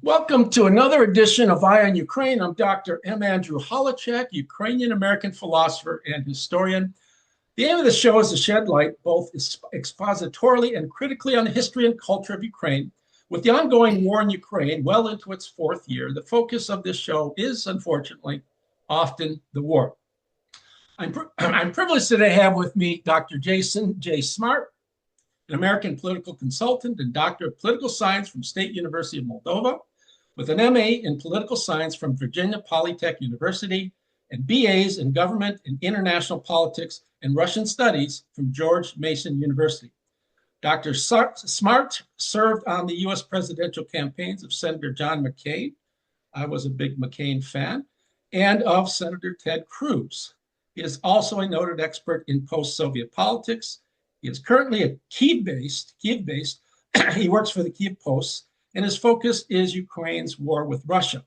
Welcome to another edition of Eye on Ukraine. I'm Dr. M. Andrew Holacek, Ukrainian-American philosopher and historian. The aim of the show is to shed light, both expositorily and critically, on the history and culture of Ukraine. With the ongoing war in Ukraine well into its fourth year, the focus of this show is, unfortunately, often the war. I'm privileged today to have with me Dr. Jason J. Smart, an American political consultant and doctor of political science from State University of Moldova, with an MA in political science from Virginia Polytech University and BAs in government and international politics and Russian studies from George Mason University. Dr. Smart served on the US presidential campaigns of Senator John McCain. I was a big McCain fan, and of Senator Ted Cruz. He is also a noted expert in post-Soviet politics. He is currently a Kyiv-based. He works for the Kyiv Post, and his focus is Ukraine's war with Russia.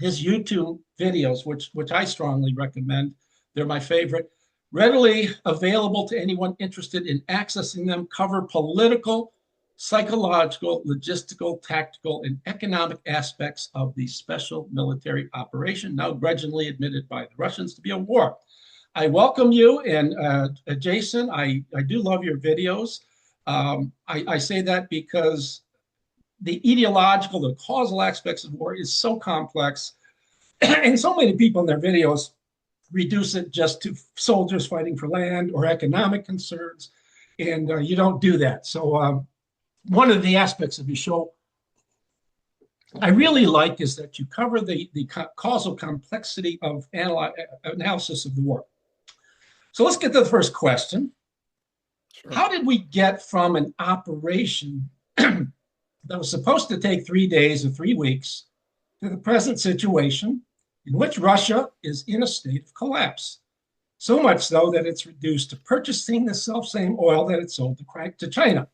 His YouTube videos, which I strongly recommend, they're my favorite, readily available to anyone interested in accessing them, cover political, psychological, logistical, tactical, and economic aspects of the special military operation, now grudgingly admitted by the Russians to be a war. I welcome you, and Jason, I do love your videos. I say that because the ideological, the causal aspects of war is so complex, and so many people in their videos reduce it just to soldiers fighting for land or economic concerns, and you don't do that. So one of the aspects of your show I really like is that you cover the causal complexity of analysis of the war. So let's get to the first question. Sure. How did we get from an operation that was supposed to take 3 days or 3 weeks to the present situation in which Russia is in a state of collapse? So much so that it's reduced to purchasing the selfsame oil that it sold to China.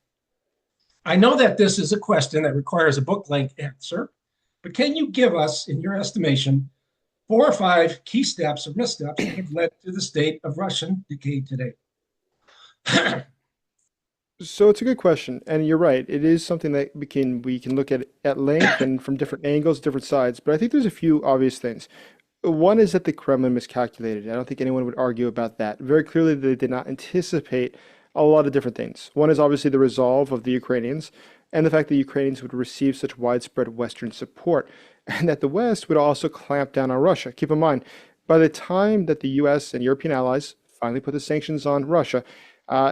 I know that this is a question that requires a book-length answer, but can you give us, in your estimation, 4 or 5 key steps or missteps that have led to the state of Russian decay today? So it's a good question, and you're right. It is something that we can look at length and from different angles, different sides. But I think there's a few obvious things. One is that the Kremlin miscalculated. I don't think anyone would argue about that. Very clearly, they did not anticipate a lot of different things. One is obviously the resolve of the Ukrainians and the fact that Ukrainians would receive such widespread Western support, and that the West would also clamp down on Russia. Keep in mind, by the time that the US and European allies finally put the sanctions on Russia,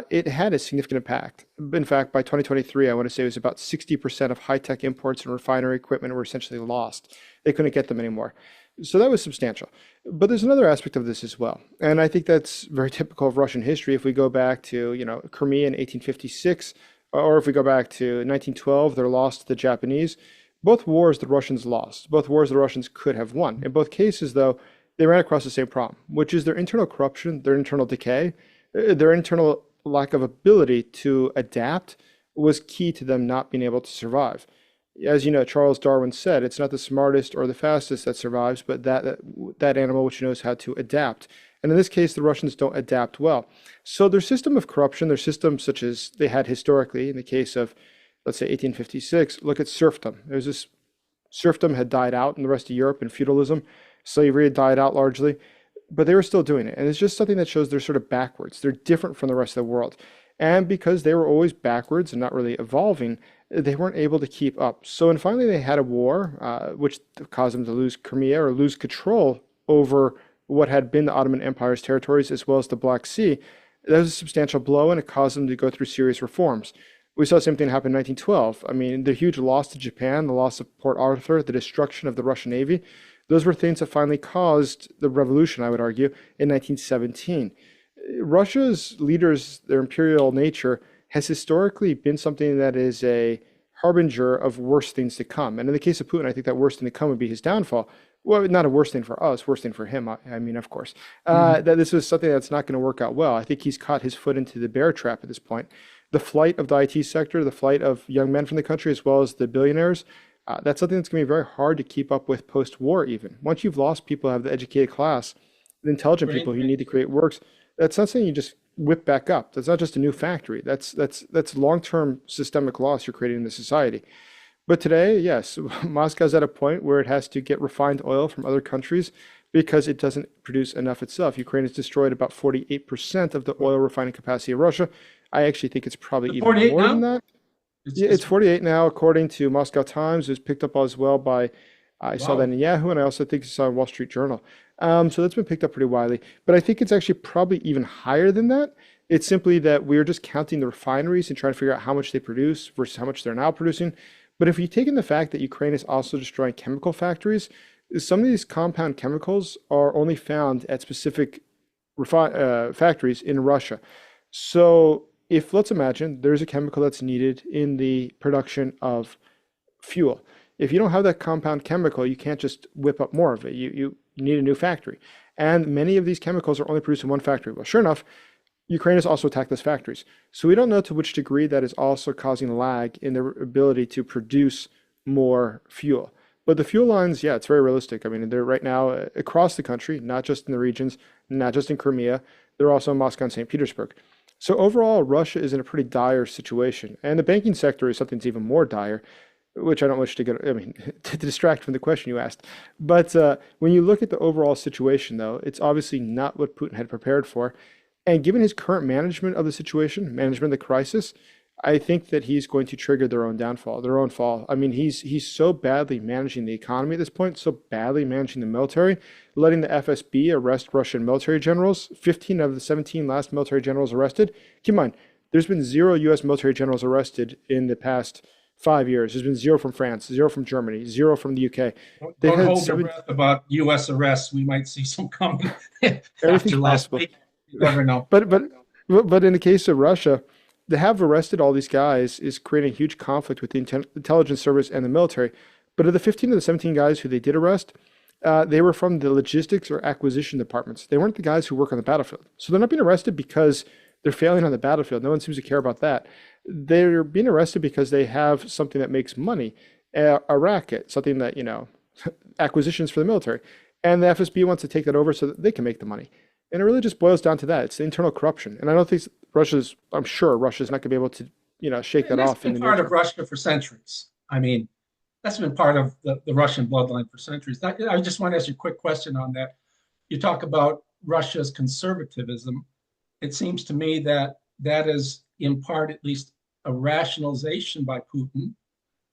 it had a significant impact. In fact, by 2023, I want to say it was about 60% of high-tech imports and refinery equipment were essentially lost. They couldn't get them anymore. So that was substantial. But there's another aspect of this as well. And I think that's very typical of Russian history. If we go back to, Crimea in 1856, or if we go back to 1912, their loss to the Japanese, both wars the Russians lost. Both wars the Russians could have won. In both cases, though, they ran across the same problem, which is their internal corruption, their internal decay, their internal lack of ability to adapt was key to them not being able to survive. As you know, Charles Darwin said, it's not the smartest or the fastest that survives, but that animal which knows how to adapt. And in this case, the Russians don't adapt well. So their system of corruption, their system such as they had historically, in the case of, let's say, 1856, look at serfdom. There's this serfdom had died out in the rest of Europe, and feudalism, slavery had died out largely, but they were still doing it. And it's just something that shows they're sort of backwards. They're different from the rest of the world. And because they were always backwards and not really evolving, they weren't able to keep up. So and finally they had a war, which caused them to lose Crimea or lose control over what had been the Ottoman Empire's territories as well as the Black Sea. That was a substantial blow, and it caused them to go through serious reforms. We saw the same thing happen in 1912. I mean, the huge loss to Japan, the loss of Port Arthur, the destruction of the Russian Navy, those were things that finally caused the revolution, I would argue, in 1917. Russia's leaders, their imperial nature, has historically been something that is a harbinger of worse things to come. And in the case of Putin, I think that worst thing to come would be his downfall. Well, not a worse thing for us, worse thing for him, I mean, of course. That this is something that's not going to work out well. I think he's caught his foot into the bear trap at this point. The flight of the IT sector, the flight of young men from the country, as well as the billionaires, that's something that's going to be very hard to keep up with post-war even. Once you've lost people who have the educated class, the intelligent people who need to create works, that's not something you just whip back up. That's not just a new factory. That's long-term systemic loss you're creating in the society. But today, yes, Moscow's at a point where it has to get refined oil from other countries because it doesn't produce enough itself. Ukraine has destroyed about 48% of the oil refining capacity of Russia. I actually think it's probably The even 48 more than now? that. Yeah, It's it's 48 now, according to Moscow Times. It was picked up as well by, I saw that wow. in Yahoo, and I also think it's on Wall Street Journal. So that's been picked up pretty widely. But I think it's actually probably even higher than that. It's simply that we're just counting the refineries and trying to figure out how much they produce versus how much they're now producing. But if you take in the fact that Ukraine is also destroying chemical factories, some of these compound chemicals are only found at specific factories in Russia. So if let's imagine there's a chemical that's needed in the production of fuel. If you don't have that compound chemical, you can't just whip up more of it. You need a new factory. And many of these chemicals are only produced in one factory. Well, sure enough, Ukraine has also attacked those factories. So we don't know to which degree that is also causing lag in their ability to produce more fuel. But the fuel lines, yeah, it's very realistic. I mean, they're right now across the country, not just in the regions, not just in Crimea. They're also in Moscow and St. Petersburg. So overall, Russia is in a pretty dire situation. And the banking sector is something that's even more dire, which I don't wish to get, I mean, to distract from the question you asked. But when you look at the overall situation, though, it's obviously not what Putin had prepared for. And given his current management of the situation, management of the crisis, I think that he's going to trigger their own downfall, their own fall. I mean, he's so badly managing the economy at this point, so badly managing the military, letting the FSB arrest Russian military generals. 15 of the 17 last military generals arrested. Keep in mind, there's been zero U.S. military generals arrested in the past 5 years. There's been zero from France, zero from Germany, zero from the UK. They've Don't had hold your seven, breath about U.S. arrests. We might see some coming everything's after last possible. week. You never know. But but but in the case of Russia, they have arrested all these guys is creating a huge conflict with the intelligence service and the military. But of the 15 of the 17 guys who they did arrest, they were from the logistics or acquisition departments. They weren't the guys who work on the battlefield. So they're not being arrested because they're failing on the battlefield. No one seems to care about that. They're being arrested because they have something that makes money, a racket, something that, acquisitions for the military. And the FSB wants to take that over so that they can make the money. And it really just boils down to that. It's the internal corruption. And I don't think I'm sure Russia's not going to be able to, shake And that that's off in been the near part of term. Russia for centuries. I mean, that's been part of the Russian bloodline for centuries. I just want to ask you a quick question on that. You talk about Russia's conservatism. It seems to me that that is in part at least a rationalization by Putin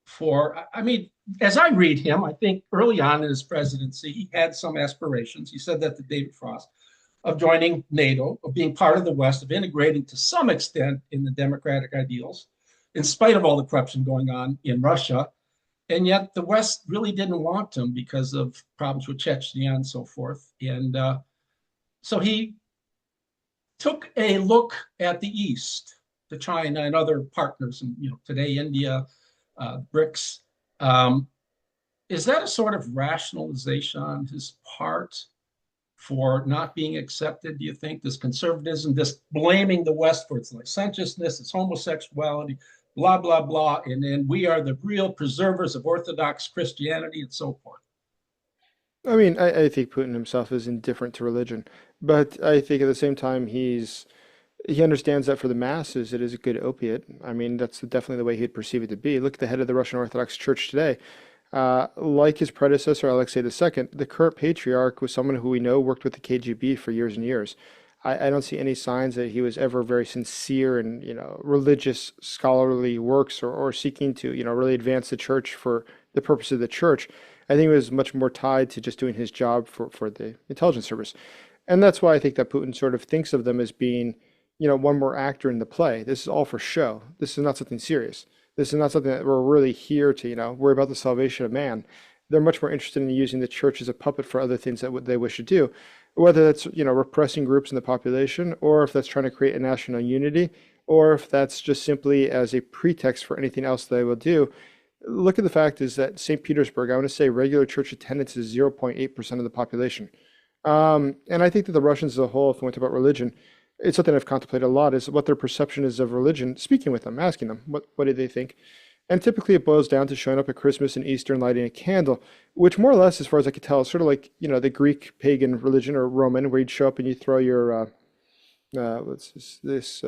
for, I mean, as I read him, I think early on in his presidency, he had some aspirations. He said that to David Frost of joining NATO, of being part of the West, of integrating to some extent in the democratic ideals, in spite of all the corruption going on in Russia. And yet the West really didn't want him because of problems with Chechnya and so forth. And so he took a look at the East, to China and other partners, and today India, BRICS. Um, is that a sort of rationalization on his part for not being accepted? Do you think this conservatism, this blaming the West for its licentiousness, its homosexuality, blah blah blah, and then we are the real preservers of Orthodox Christianity and so forth? I mean, I think Putin himself is indifferent to religion, but I think at the same time he understands that for the masses it is a good opiate. I mean, that's definitely the way he'd perceive it to be. Look at the head of the Russian Orthodox Church today. Like his predecessor, Alexei II, the current patriarch was someone who we know worked with the KGB for years and years. I don't see any signs that he was ever very sincere in, religious scholarly works or seeking to, really advance the church for the purpose of the church. I think it was much more tied to just doing his job for the intelligence service. And that's why I think that Putin sort of thinks of them as being, one more actor in the play. This is all for show. This is not something serious. This is not something that we're really here to, worry about the salvation of man. They're much more interested in using the church as a puppet for other things that they wish to do, whether that's, repressing groups in the population, or if that's trying to create a national unity, or if that's just simply as a pretext for anything else they will do. Look at the fact is that St. Petersburg, I want to say regular church attendance is 0.8% of the population. And I think that the Russians as a whole, if we went about religion, it's something I've contemplated a lot, is what their perception is of religion, speaking with them, asking them, what do they think? And typically it boils down to showing up at Christmas and Easter and lighting a candle, which more or less, as far as I could tell, is sort of like, the Greek pagan religion or Roman, where you'd show up and you throw your, what's this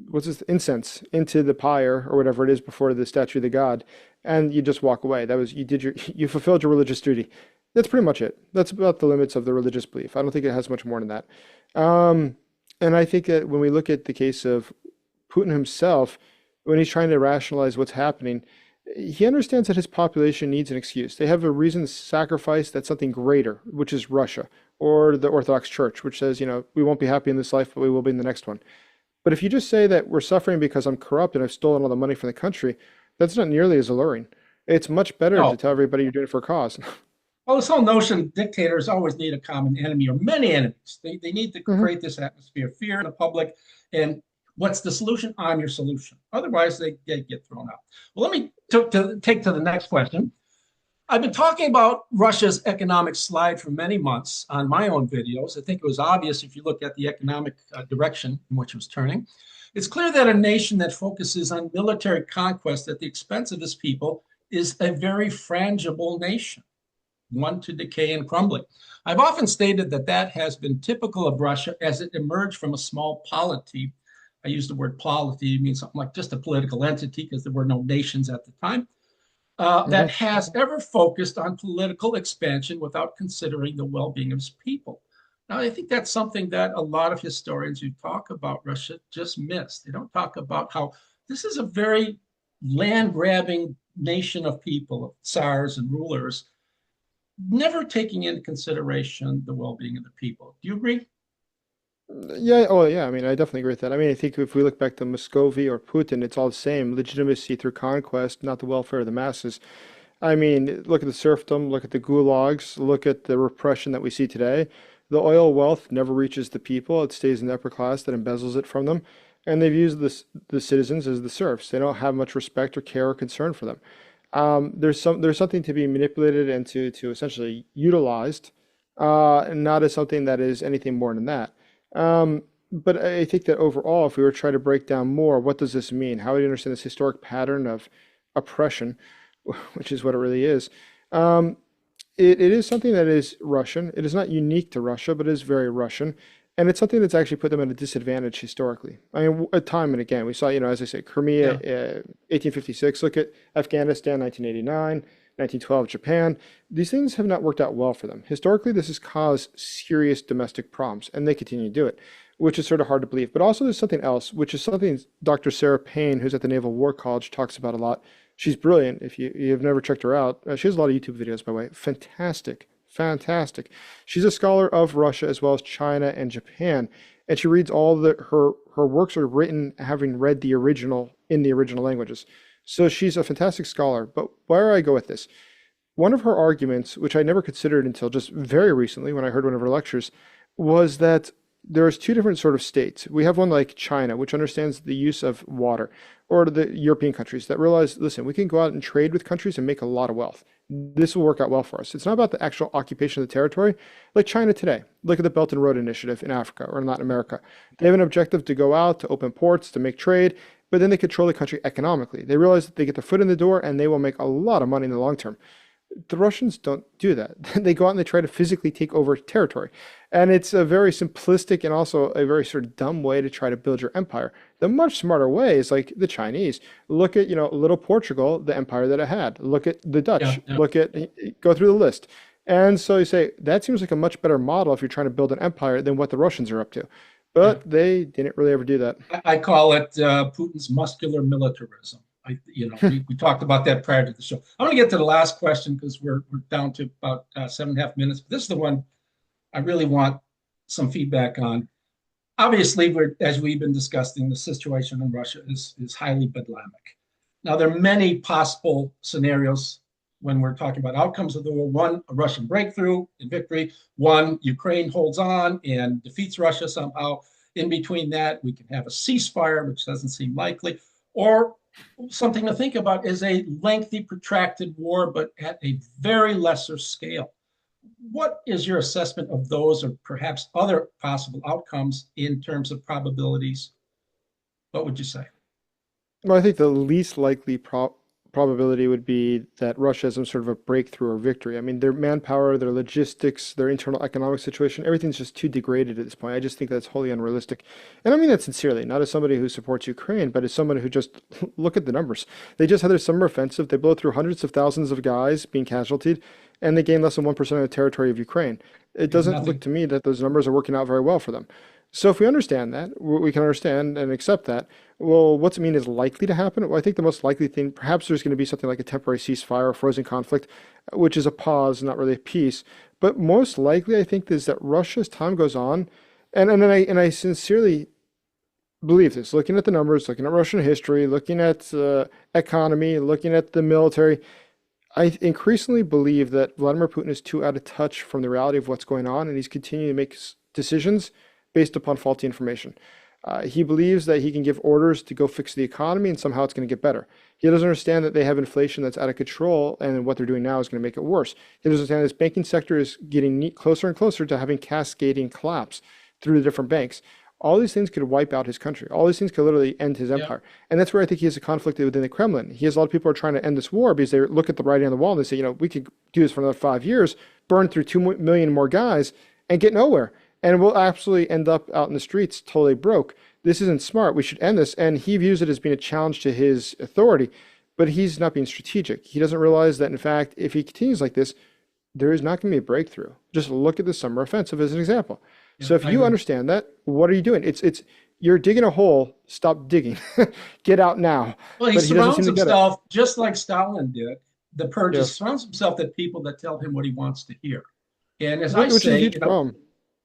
what's this, incense into the pyre or whatever it is before the statue of the god, and you just walk away. That was you did your you fulfilled your religious duty. That's pretty much it. That's about the limits of the religious belief. I don't think it has much more than that. Um, and I think that when we look at the case of Putin himself, when he's trying to rationalize what's happening, he understands that his population needs an excuse. They have a reason to sacrifice that's something greater, which is Russia or the Orthodox Church, which says, we won't be happy in this life, but we will be in the next one. But if you just say that we're suffering because I'm corrupt and I've stolen all the money from the country, that's not nearly as alluring. It's much better to No. tell everybody you're doing it for a cause. Well, this whole notion dictators always need a common enemy or many enemies. They need to Mhm. create this atmosphere of fear in the public. And what's the solution? I'm your solution. Otherwise, they get thrown out. Well, let me take to the next question. I've been talking about Russia's economic slide for many months on my own videos. I think it was obvious if you look at the economic direction in which it was turning. It's clear that a nation that focuses on military conquest at the expense of its people is a very frangible nation, one to decay and crumbling. I've often stated that that has been typical of Russia as it emerged from a small polity. I use the word polity, it means something like just a political entity because there were no nations at the time, that Mhm. has ever focused on political expansion without considering the well being of its people. Now, I think that's something that a lot of historians who talk about Russia just miss. They don't talk about how this is a very land grabbing nation of people, of tsars and rulers, never taking into consideration the well being of the people. Do you agree? Yeah, oh yeah, I mean, I definitely agree with that. I mean, I think if we look back to Muscovy or Putin, it's all the same. Legitimacy through conquest, not the welfare of the masses. I mean, look at the serfdom, look at the gulags, look at the repression that we see today. The oil wealth never reaches the people. It stays in the upper class that embezzles it from them. And they've used the citizens as the serfs. They don't have much respect or care or concern for them. There's something to be manipulated and to essentially utilized, and not as something that is anything more than that. But I think that overall, if we were to try to break down more, what does this mean? How do you understand this historic pattern of oppression, which is what it really is? Um, it is something that is Russian. It is not unique to Russia, but it is very Russian. And it's something that's actually put them at a disadvantage historically. I mean, time and again, we saw, as I say, Crimea, Yeah. 1856. Look at Afghanistan, 1989, 1912, Japan. These things have not worked out well for them. Historically, this has caused serious domestic problems, and they continue to do it, which is sort of hard to believe. But also, there's something else, which is something Dr. Sarah Payne, who's at the Naval War College, talks about a lot. She's brilliant. If you've never checked her out, she has a lot of YouTube videos, by the way. Fantastic, fantastic. She's a scholar of Russia as well as China and Japan, and she reads all her works are written having read the original in the original languages. So she's a fantastic scholar. But where I go with this, one of her arguments, which I never considered until just very recently when I heard one of her lectures, was that there's two different sort of states. We have one like China, which understands the use of water, or the European countries that realize, listen, we can go out and trade with countries and make a lot of wealth. This will work out well for us. It's not about the actual occupation of the territory. Like China today, look at the Belt and Road Initiative in Africa or in Latin America. They have an objective to go out, to open ports, to make trade, but then they control the country economically. They realize that they get their foot in the door and they will make a lot of money in the long term. The Russians don't do that. They go out and they try to physically take over territory. And it's a very simplistic and also a very sort of dumb way to try to build your empire. The much smarter way is like the Chinese. Look at, little Portugal, the empire that it had. Look at the Yeah. Dutch. Yeah. Go through the list. And so you say, that seems like a much better model if you're trying to build an empire than what the Russians are up to. Yeah. But they didn't really ever do that. I call it Putin's muscular militarism. We talked about that prior to the show. I'm going to get to the last question because we're down to about 7.5 minutes. But this is the one I really want some feedback on. Obviously, as we've been discussing, the situation in Russia is highly bedlamic. Now, there are many possible scenarios when we're talking about outcomes of the war. One, a Russian breakthrough and victory. One, Ukraine holds on and defeats Russia somehow. In between that, we can have a ceasefire, which doesn't seem likely, or something to think about is a lengthy, protracted war, but at a very lesser scale. What is your assessment of those or perhaps other possible outcomes in terms of probabilities? What would you say? Well, I think the least likely probability would be that Russia has some sort of a breakthrough or victory. I mean, their manpower, their logistics, their internal economic situation, everything's just too degraded at this point. I just think that's wholly unrealistic. And I mean that sincerely, not as somebody who supports Ukraine, but as someone who just look at the numbers. They just had their summer offensive. They blow through hundreds of thousands of guys being casualtied, and they gain less than 1% of the territory of Ukraine. It doesn't look Nothing. to me that those numbers are working out very well for them. So if we understand that, we can understand and accept that. Well, what's it mean is likely to happen? Well, I think the most likely thing, perhaps there's going to be something like a temporary ceasefire or frozen conflict, which is a pause, not really a peace. But most likely, I think, is that Russia, as time goes on, and I sincerely believe this, looking at the numbers, looking at Russian history, looking at economy, looking at the military, I increasingly believe that Vladimir Putin is too out of touch from the reality of what's going on, and he's continuing to make decisions based upon faulty information. He believes that he can give orders to go fix the economy and somehow it's going to get better. He doesn't understand that they have inflation that's out of control and what they're doing now is going to make it worse. He doesn't understand this banking sector is getting closer and closer to having cascading collapse through the different banks. All these things could wipe out his country. All these things could literally end his Yeah. empire. And that's where I think he has a conflict within the Kremlin. He has a lot of people who are trying to end this war because they look at the writing on the wall and they say, we could do this for another 5 years, burn through 2 million more guys and get nowhere. And we'll absolutely end up out in the streets totally broke. This isn't smart. We should end this. And he views it as being a challenge to his authority, but he's not being strategic. He doesn't realize that, in fact, if he continues like this, there is not going to be a breakthrough. Just look at the summer offensive as an example. Yeah, So if I you agree. understand that, what are you doing? It's you're digging a hole. Stop digging. Get out now. Well, he But he doesn't seem surrounds to get it. himself just like Stalin did. The purges Yes. surrounds himself with people that tell him what he wants to hear. And as I Which is a say, huge problem.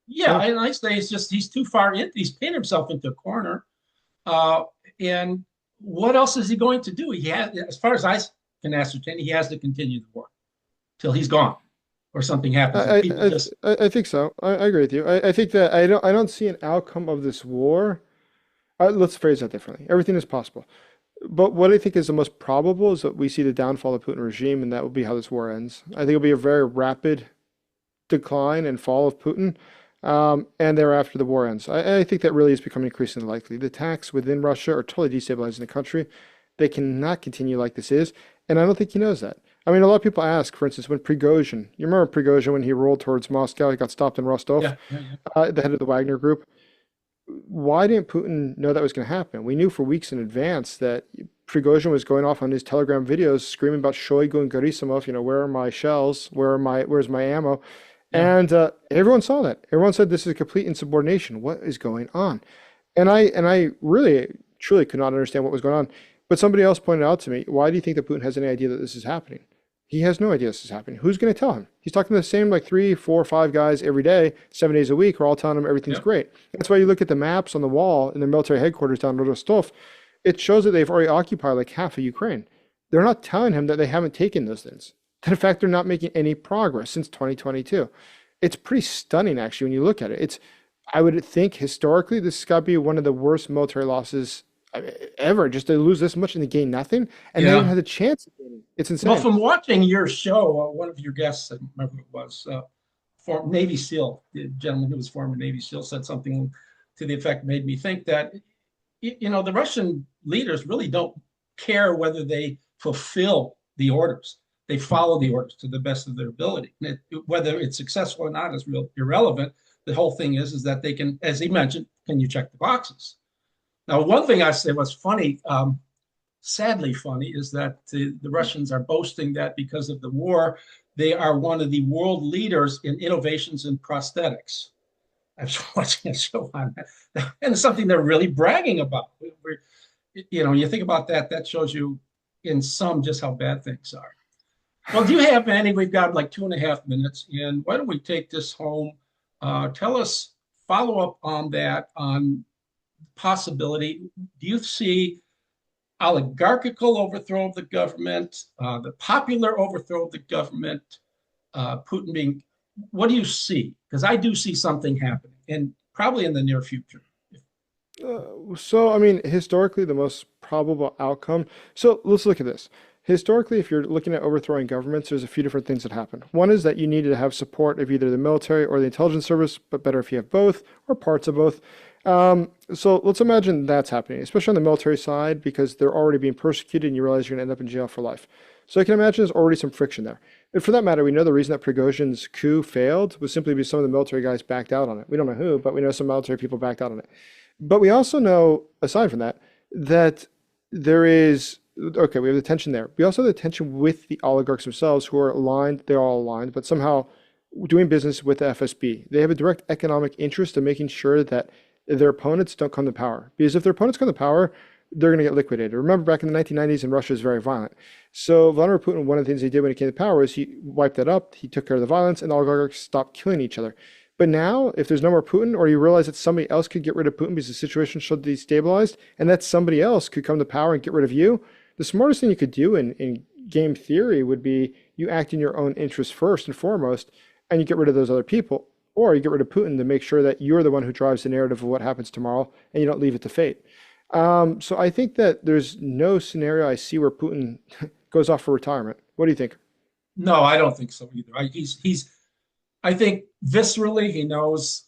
yeah, Yeah. and I say it's just he's too far in. He's painted himself into a corner. Uh, and what else is he going to do? He has, as far as I can ascertain, he has to continue the war till he's gone or something happens. And I people I just I think so. I agree with you. I think that I don't see an outcome of this war. Let's phrase that differently. Everything is possible. But what I think is the most probable is that we see the downfall of Putin regime, and that will be how this war ends. I think it'll be a very rapid decline and fall of Putin, and thereafter the war ends. I think that really is becoming increasingly likely. The attacks within Russia are totally destabilizing the country. They cannot continue like this is, and I don't think he knows that. I mean, a lot of people ask, for instance, when Prigozhin, you remember Prigozhin when he rolled towards Moscow, he got stopped in Rostov, yeah, yeah, yeah. the head of the Wagner group. Why didn't Putin know that was going to happen? We knew for weeks in advance that Prigozhin was going off on his Telegram videos screaming about Shoigu and Gerasimov, where are my shells? Where's my ammo? Yeah. And everyone saw that. Everyone said this is a complete insubordination. What is going on? And I really truly could not understand what was going on. But somebody else pointed out to me, why do you think that Putin has any idea that this is happening? He has no idea this is happening. Who's going to tell him? He's talking to the same like 3, 4, 5 guys every day, 7 days a week, who are all telling him everything's Yeah. great. That's why you look at the maps on the wall in their military headquarters down in Rostov. It shows that they've already occupied like half of Ukraine. They're not telling him that they haven't taken those things. That in fact they're not making any progress since 2022. It's pretty stunning actually when you look at it. I would think historically this has got to be one of the worst military losses ever. Just to lose this much and to gain nothing, and they Yeah. even had a chance of gaining. It's Well, insane. from watching your show, one of your guests, I don't remember who it was, former Navy SEAL, the gentleman who was former Navy SEAL, said something to the effect made me think that the Russian leaders really don't care whether they fulfill the orders. They follow the orders to the best of their ability. Whether it's successful or not is real irrelevant. The whole thing is that they can, as he mentioned, can you check the boxes? Now, one thing I said was funny, sadly funny, is that the Russians are boasting that because of the war, they are one of the world leaders in innovations in prosthetics. I was watching a show on that, and it's something they're really bragging about. You think about that, that shows you in sum just how bad things are. Well, do you have any? We've got like 2.5 minutes, and why don't we take this home? Tell us, follow up on that, on possibility. Do you see oligarchical overthrow of the government, the popular overthrow of the government, Putin being, what do you see? Because I do see something happening, and probably in the near future. So, I mean, historically, the most probable outcome. So, let's look at this. Historically, if you're looking at overthrowing governments, there's a few different things that happen. One is that you needed to have support of either the military or the intelligence service, but better if you have both or parts of both. So let's imagine that's happening, especially on the military side, because they're already being persecuted and you realize you're going to end up in jail for life. So I can imagine there's already some friction there. And for that matter, we know the reason that Prigozhin's coup failed was simply because some of the military guys backed out on it. We don't know who, but we know some military people backed out on it. But we also know, aside from that, that there is, okay, we have the tension there. We also have the tension with the oligarchs themselves who are aligned, they're all aligned, but somehow doing business with the FSB. They have a direct economic interest in making sure that their opponents don't come to power. Because if their opponents come to power, they're going to get liquidated. Remember back in the 1990s, and Russia is very violent. So Vladimir Putin, one of the things he did when he came to power was he wiped that up. He took care of the violence, and the oligarchs stopped killing each other. But now, if there's no more Putin, or you realize that somebody else could get rid of Putin because the situation should be stabilized, and that somebody else could come to power and get rid of you, the smartest thing you could do in game theory would be you act in your own interest first and foremost, and you get rid of those other people. Or you get rid of Putin to make sure that you're the one who drives the narrative of what happens tomorrow, and you don't leave it to fate. So I think that there's no scenario I see where Putin goes off for retirement. What do you think? No, I don't think so either. I think viscerally he knows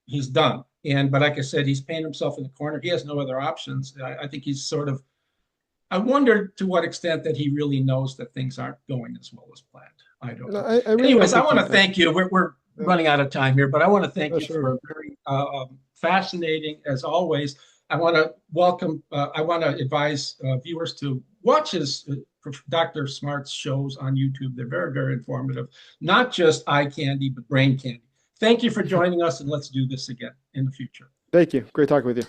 he's done. But like I said, he's painted himself in the corner. He has no other options. I think he's sort of, I wonder to what extent that he really knows that things aren't going as well as planned. I don't No, know. I really don't Anyways, I think want to he's done. thank you. We're running out of time here, but I want to thank Oh, you for sure. a very fascinating, as always. I want to welcome, I want to advise viewers to watch his Dr. Smart's shows on YouTube. They're very, very informative, not just eye candy, but brain candy. Thank you for joining us, and let's do this again in the future. Thank you. Great talking with you.